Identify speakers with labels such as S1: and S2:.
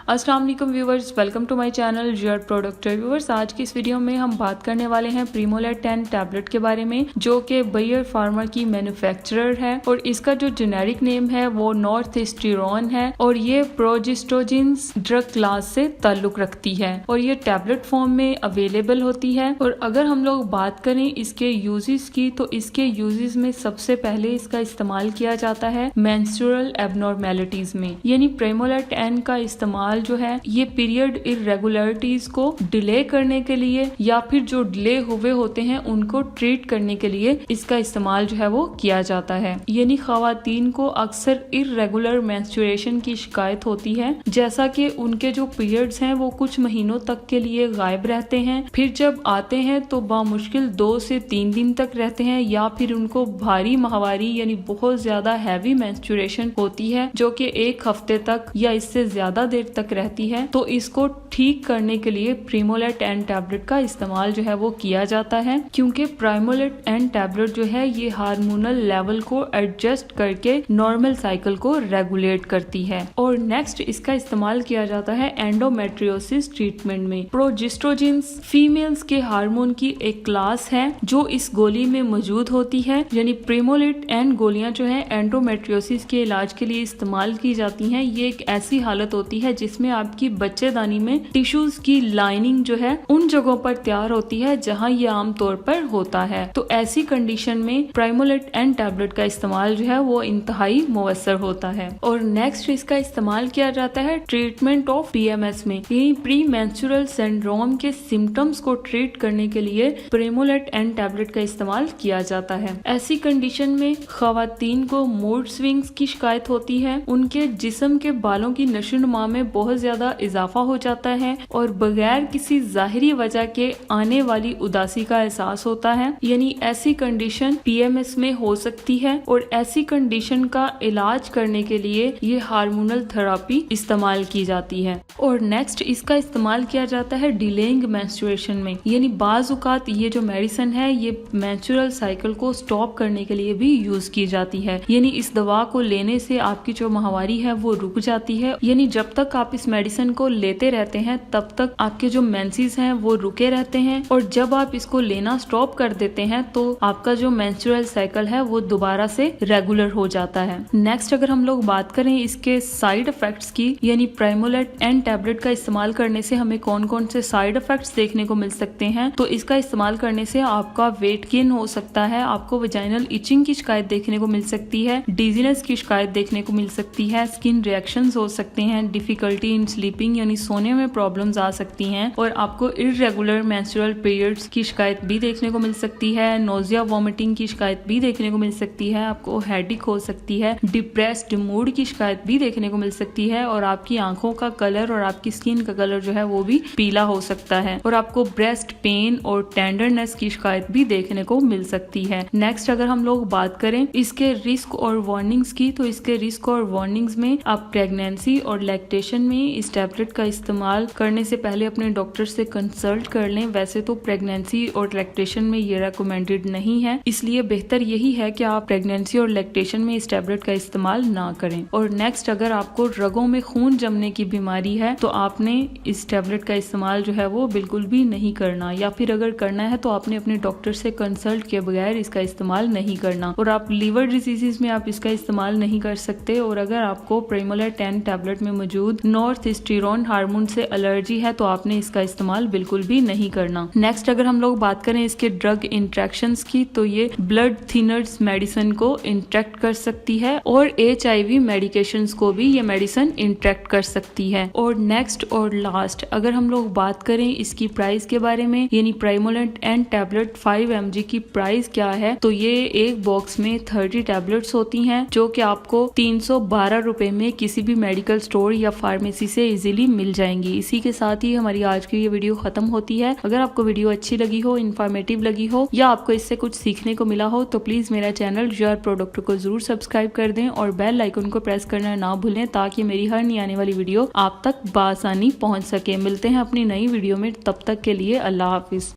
S1: अस्सलाम वालेकुम viewers, welcome to my channel जियर प्रोडक्ट व्यूवर्स। आज की इस वीडियो में हम बात करने वाले हैं प्रीमोलेट 10 टैबलेट के बारे में, जो कि बायर फार्मा की मैन्युफैक्चरर है और इसका जो जेनेरिक नेम है वो नॉर्थिस्टेरॉन है और ये प्रोजेस्टोजिन्स ड्रग क्लास से ताल्लुक रखती है और ये टैबलेट फॉर्म में अवेलेबल होती है। और अगर हम लोग बात करें इसके यूजेस की, तो इसके यूजेस में सबसे पहले इसका इस्तेमाल किया जाता है मेंस्ट्रुअल एबनॉर्मेलिटीज में, यानी प्रीमोलेट 10 का इस्तेमाल जो है ये पीरियड इरेगुलरिटीज को डिले करने के लिए या फिर जो डिले हुए होते हैं उनको ट्रीट करने के लिए इसका इस्तेमाल जो है वो किया जाता है। यानी खवातीन को अक्सर इरेगुलर मेंस्ट्रुएशन की शिकायत होती है, जैसा कि उनके जो पीरियड्स हैं वो कुछ महीनों तक के लिए गायब रहते हैं, फिर जब आते हैं तो बामुश्किल 2 से 3 दिन तक रहते हैं, या फिर उनको भारी माहवारी यानी बहुत ज्यादा हैवी मेंस्ट्रुएशन होती है जो कि 1 हफ्ते तक या इससे ज्यादा देर तक रहती है। तो इसको ठीक करने के लिए प्रीमोलेट 10 टैबलेट का इस्तेमाल जो है वो किया जाता है, क्योंकि प्रीमोलेट 10 टैबलेट जो है ये हार्मोनल लेवल को एडजस्ट करके नॉर्मल साइकिल को रेगुलेट करती है। और नेक्स्ट इसका इस्तेमाल किया जाता है एंडोमेट्रियोसिस ट्रीटमेंट में। प्रोजेस्टोजिन्स फीमेल्स के हार्मोन की एक क्लास है जो इस गोली में मौजूद होती है, यानी प्रीमोलेट 10 गोलियां जो है एंडोमेट्रियोसिस के इलाज के लिए इस्तेमाल की जाती हैं। ये एक ऐसी हालत होती है जिसमें आपकी बच्चेदानी में टिश्यूज की लाइनिंग जो है उन जगहों पर तैयार होती है जहां ये आमतौर पर होता है। तो ऐसी कंडीशन में प्रीमोलेट 10 टैबलेट का इस्तेमाल जो है वो इंतहाई मुअस्सर होता है। और नेक्स्ट इसका इस्तेमाल किया जाता है ट्रीटमेंट ऑफ पीएमएस में, यानी प्री मेंस्ट्रुअल सिंड्रोम के सिम्टम्स को ट्रीट करने के लिए प्रीमोलेट 10 टैबलेट का इस्तेमाल किया जाता है। ऐसी कंडीशन में खवातीन को मूड स्विंग्स की शिकायत होती है, उनके जिस्म के बालों की नशोनुमा में बहुत ज्यादा इजाफा हो जाता है और बगैर किसी जाहिरी वजह के आने वाली उदासी का एहसास होता है। यानी ऐसी कंडीशन पीएमएस में हो सकती है और ऐसी कंडीशन का इलाज करने के लिए ये हार्मोनल थेरेपी इस्तेमाल की जाती है। और नेक्स्ट इसका इस्तेमाल किया जाता है डिलेइंग मेंस्ट्रुएशन में, यानी बाज औक़ात ये जो मेडिसिन है ये मेंस्ट्रुअल साइकिल को स्टॉप करने के लिए भी यूज की जाती है। यानी इस दवा को लेने से आपकी जो माहवारी है वो रुक जाती है, यानी जब तक आप इस मेडिसिन को लेते रहते हैं तब तक आपके जो मेंसेस हैं वो रुके रहते हैं, और जब आप इसको लेना स्टॉप कर देते हैं तो आपका जो मेंस्ट्रुअल साइकिल है वो दोबारा से रेगुलर हो जाता है। नेक्स्ट अगर हम लोग बात करें इसके साइड इफेक्ट्स की, यानी प्रीमोलेट 10 टैबलेट का इस्तेमाल करने से हमें कौन कौन से साइड इफेक्ट्स देखने को मिल सकते हैं, तो इसका इस्तेमाल करने से आपका वेट गेन हो सकता है, आपको वजाइनल इचिंग की शिकायत देखने को मिल सकती है, डिजीनेस की शिकायत देखने को मिल सकती है, स्किन रिएक्शंस हो सकते हैं, डिफिकल्टी इन स्लीपिंग यानी सोने में प्रॉब्लम्स आ सकती हैं, और आपको इरेगुलर मेंस्ट्रुअल पीरियड्स की शिकायत भी देखने को मिल सकती है, नोजिया वॉमिटिंग की शिकायत भी देखने को मिल सकती है, आपको हेडेक हो सकती है, डिप्रेस्ड मूड की शिकायत भी देखने को मिल सकती है, और आपकी आंखों का कलर और आपकी स्किन का कलर जो है वो भी पीला हो सकता है, और आपको ब्रेस्ट पेन और टेंडरनेस की शिकायत भी देखने को मिल सकती है। नेक्स्ट अगर हम लोग बात करें इसके रिस्क और वार्निंग्स की, तो इसके रिस्क और वार्निंग्स में आप प्रेगनेंसी और लैक्टेशन में इस टैबलेट का इस्तेमाल करने से पहले अपने डॉक्टर से कंसल्ट कर लें। वैसे तो प्रेगनेंसी और लैक्टेशन में ये रेकमेंडेड नहीं है, इसलिए बेहतर यही है कि आप प्रेगनेंसी और लैक्टेशन में इस टैबलेट का इस्तेमाल ना करें। और नेक्स्ट अगर आपको रगों में खून जमने की बीमारी है तो आपने इस टैबलेट का इस्तेमाल जो है वो बिल्कुल भी नहीं करना, या फिर अगर करना है तो आपने अपने डॉक्टर से कंसल्ट किए बगैर इसका इस्तेमाल नहीं करना। और आप लीवर डिजीजेस में आप इसका इस्तेमाल नहीं कर सकते। और अगर आपको प्रीमोलेट 10 टैबलेट में मौजूद नॉर्थिस्टेरॉन हार्मोन से एलर्जी है तो आपने इसका इस्तेमाल बिल्कुल भी नहीं करना। नेक्स्ट अगर हम लोग बात करें इसके ड्रग इंट्रैक्शंस की, तो ये ब्लड थिनर्स मेडिसिन को इंट्रैक्ट कर सकती है और HIV मेडिकेशंस को भी ये मेडिसिन इंट्रैक्ट कर सकती है। और नेक्स्ट और लास्ट अगर हम लोग बात करें इसकी प्राइस के बारे में, यानी प्रीमोलेट 10 टैबलेट 5 mg की प्राइस क्या है, तो ये एक बॉक्स में 30 टैबलेट्स होती हैं जो कि आपको 312 रुपए में किसी भी मेडिकल स्टोर या फार्मेसी से इजीली मिल जाएंगी। इसी के साथ ही हमारी आज की ये वीडियो खत्म होती है। अगर आपको वीडियो अच्छी लगी हो, इन्फॉर्मेटिव लगी हो या आपको इससे कुछ सीखने को मिला हो तो प्लीज मेरा चैनल जियर प्रोडक्ट को जरूर सब्सक्राइब कर दें और बेल आइकन को प्रेस करना ना भूलें, ताकि मेरी हर नई आने वाली वीडियो आप तक बआसानी पहुंच सके। मिलते हैं अपनी नई वीडियो में, तब तक के लिए अल्लाह हाफिज।